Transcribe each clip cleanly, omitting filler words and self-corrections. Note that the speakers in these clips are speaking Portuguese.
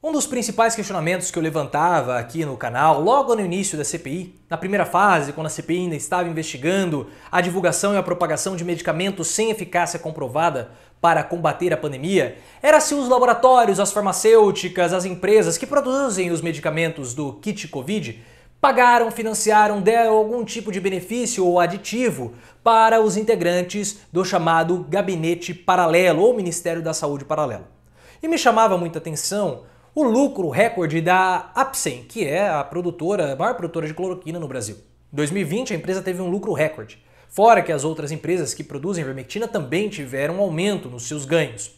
Um dos principais questionamentos que eu levantava aqui no canal, logo no início da CPI, na primeira fase, quando a CPI ainda estava investigando a divulgação e a propagação de medicamentos sem eficácia comprovada para combater a pandemia, era se os laboratórios, as farmacêuticas, as empresas que produzem os medicamentos do kit Covid pagaram, financiaram, deram algum tipo de benefício ou aditivo para os integrantes do chamado Gabinete Paralelo ou Ministério da Saúde Paralelo. E me chamava muita atenção o lucro recorde da Apsen, que é a maior produtora de cloroquina no Brasil. Em 2020, a empresa teve um lucro recorde. Fora que as outras empresas que produzem ivermectina também tiveram um aumento nos seus ganhos.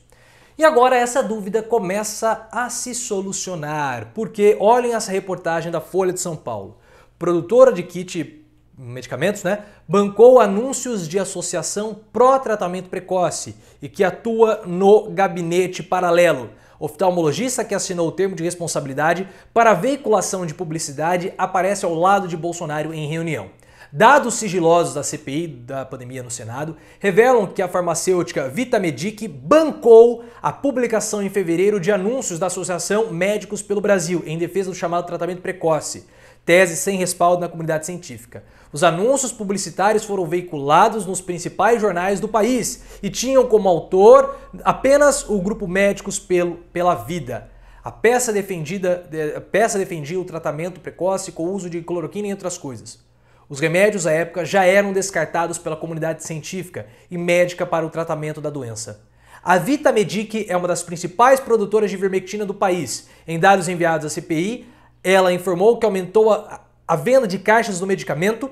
E agora essa dúvida começa a se solucionar, porque olhem essa reportagem da Folha de São Paulo. Produtora de kit medicamentos, bancou anúncios de associação pró-tratamento precoce e que atua no Gabinete Paralelo. Oftalmologista que assinou o termo de responsabilidade para a veiculação de publicidade aparece ao lado de Bolsonaro em reunião. Dados sigilosos da CPI da pandemia no Senado revelam que a farmacêutica Vitamedic bancou a publicação em fevereiro de anúncios da Associação Médicos pelo Brasil em defesa do chamado tratamento precoce, tese sem respaldo na comunidade científica. Os anúncios publicitários foram veiculados nos principais jornais do país e tinham como autor apenas o grupo Médicos pela Vida. A peça defendia o tratamento precoce com o uso de cloroquina e outras coisas. Os remédios à época já eram descartados pela comunidade científica e médica para o tratamento da doença. A Vitamedic é uma das principais produtoras de ivermectina do país. Em dados enviados à CPI, ela informou que aumentou a venda de caixas do medicamento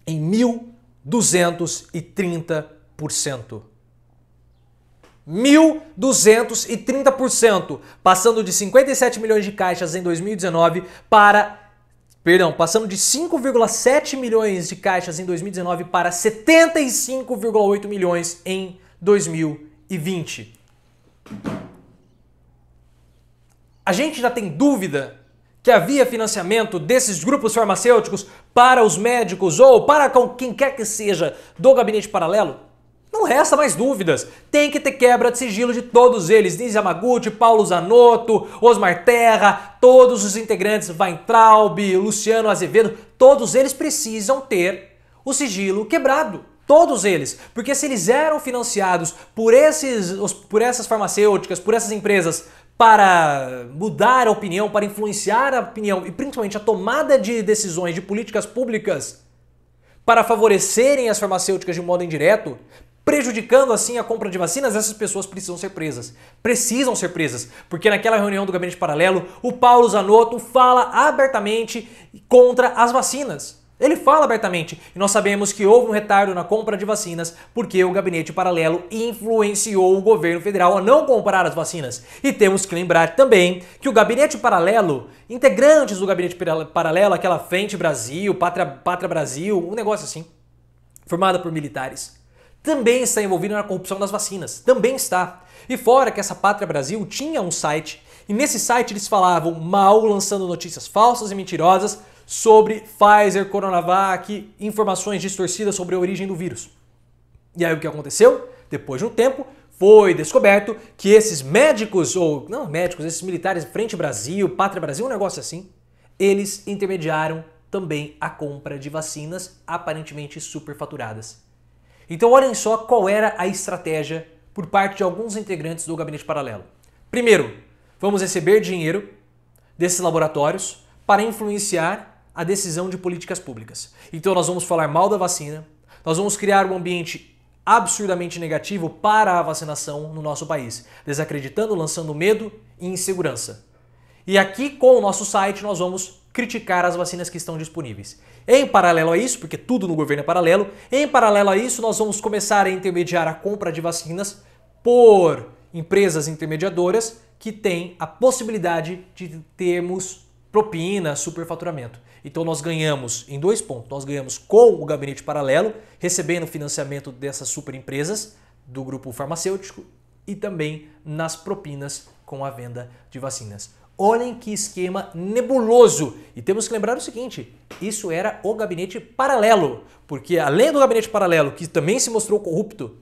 em 1.230%. 1.230%, passando de 57 milhões de caixas em 2019 passando de 5,7 milhões de caixas em 2019 para 75,8 milhões em 2020. A gente já tem dúvida que havia financiamento desses grupos farmacêuticos para os médicos ou para quem quer que seja do gabinete paralelo? Não resta mais dúvidas. Tem que ter quebra de sigilo de todos eles. Nise Yamaguchi, Paulo Zanotto, Osmar Terra, todos os integrantes, Weintraub, Luciano Azevedo, todos eles precisam ter o sigilo quebrado. Todos eles. Porque se eles eram financiados por essas farmacêuticas, por essas empresas, para mudar a opinião, para influenciar a opinião e principalmente a tomada de decisões de políticas públicas para favorecerem as farmacêuticas de um modo indireto, prejudicando assim a compra de vacinas, essas pessoas precisam ser presas. Precisam ser presas, porque naquela reunião do Gabinete Paralelo, o Paulo Zanotto fala abertamente contra as vacinas. Ele fala abertamente, e nós sabemos que houve um retardo na compra de vacinas porque o Gabinete Paralelo influenciou o governo federal a não comprar as vacinas. E temos que lembrar também que o Gabinete Paralelo, integrantes do Gabinete Paralelo, aquela Frente Brasil, Pátria Brasil, um negócio assim, formada por militares, também está envolvido na corrupção das vacinas. Também está. E fora que essa Pátria Brasil tinha um site, e nesse site eles falavam mal, lançando notícias falsas e mentirosas sobre Pfizer, Coronavac, informações distorcidas sobre a origem do vírus. E aí o que aconteceu? Depois de um tempo, foi descoberto que esses esses militares, Frente Brasil, Pátria Brasil, um negócio assim, eles intermediaram também a compra de vacinas aparentemente superfaturadas. Então olhem só qual era a estratégia por parte de alguns integrantes do Gabinete Paralelo. Primeiro, vamos receber dinheiro desses laboratórios para influenciar a decisão de políticas públicas. Então nós vamos falar mal da vacina, nós vamos criar um ambiente absurdamente negativo para a vacinação no nosso país, desacreditando, lançando medo e insegurança. E aqui com o nosso site nós vamos criticar as vacinas que estão disponíveis. Em paralelo a isso, porque tudo no governo é paralelo, em paralelo a isso nós vamos começar a intermediar a compra de vacinas por empresas intermediadoras que têm a possibilidade de termos propina, superfaturamento. Então nós ganhamos em 2 pontos. Nós ganhamos com o Gabinete Paralelo, recebendo financiamento dessas superempresas do grupo farmacêutico e também nas propinas com a venda de vacinas. Olhem que esquema nebuloso. E temos que lembrar o seguinte, isso era o Gabinete Paralelo, porque além do Gabinete Paralelo, que também se mostrou corrupto,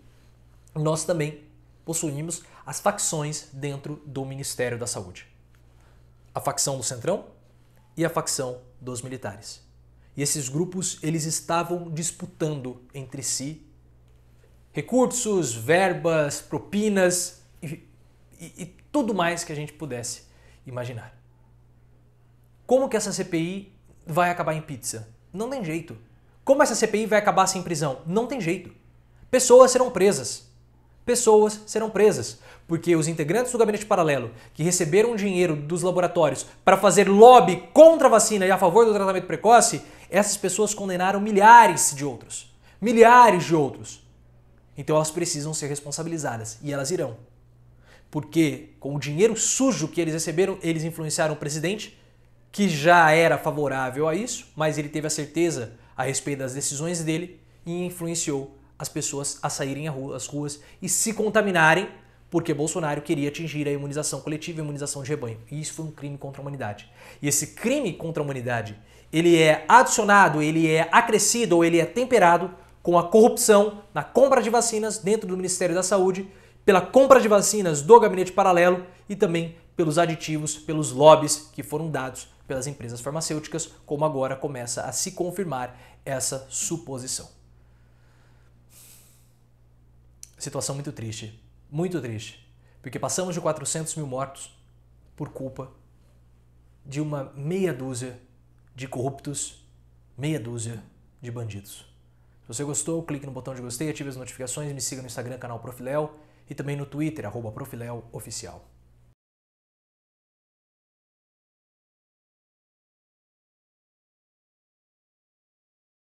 nós também possuímos as facções dentro do Ministério da Saúde. a facção do Centrão e a facção dos militares. E esses grupos, eles estavam disputando entre si recursos, verbas, propinas e tudo mais que a gente pudesse imaginar. Como que essa CPI vai acabar em pizza? Não tem jeito. Como essa CPI vai acabar sem prisão? Não tem jeito. Pessoas serão presas. Pessoas serão presas. Porque os integrantes do gabinete paralelo que receberam dinheiro dos laboratórios para fazer lobby contra a vacina e a favor do tratamento precoce, essas pessoas condenaram milhares de outros. Milhares de outros. Então elas precisam ser responsabilizadas. E elas irão. Porque com o dinheiro sujo que eles receberam, eles influenciaram o presidente, que já era favorável a isso, mas ele teve a certeza a respeito das decisões dele e influenciou as pessoas a saírem às ruas e se contaminarem, porque Bolsonaro queria atingir a imunização coletiva e a imunização de rebanho. E isso foi um crime contra a humanidade. E esse crime contra a humanidade, ele é adicionado, ele é acrescido ou ele é temperado com a corrupção na compra de vacinas dentro do Ministério da Saúde, pela compra de vacinas do gabinete paralelo e também pelos aditivos, pelos lobbies que foram dados pelas empresas farmacêuticas, como agora começa a se confirmar essa suposição. Situação muito triste, porque passamos de 400 mil mortos por culpa de uma meia dúzia de corruptos, meia dúzia de bandidos. Se você gostou, clique no botão de gostei, ative as notificações, me siga no Instagram, canal Profiléu, e também no Twitter, @ProfiléuOficial.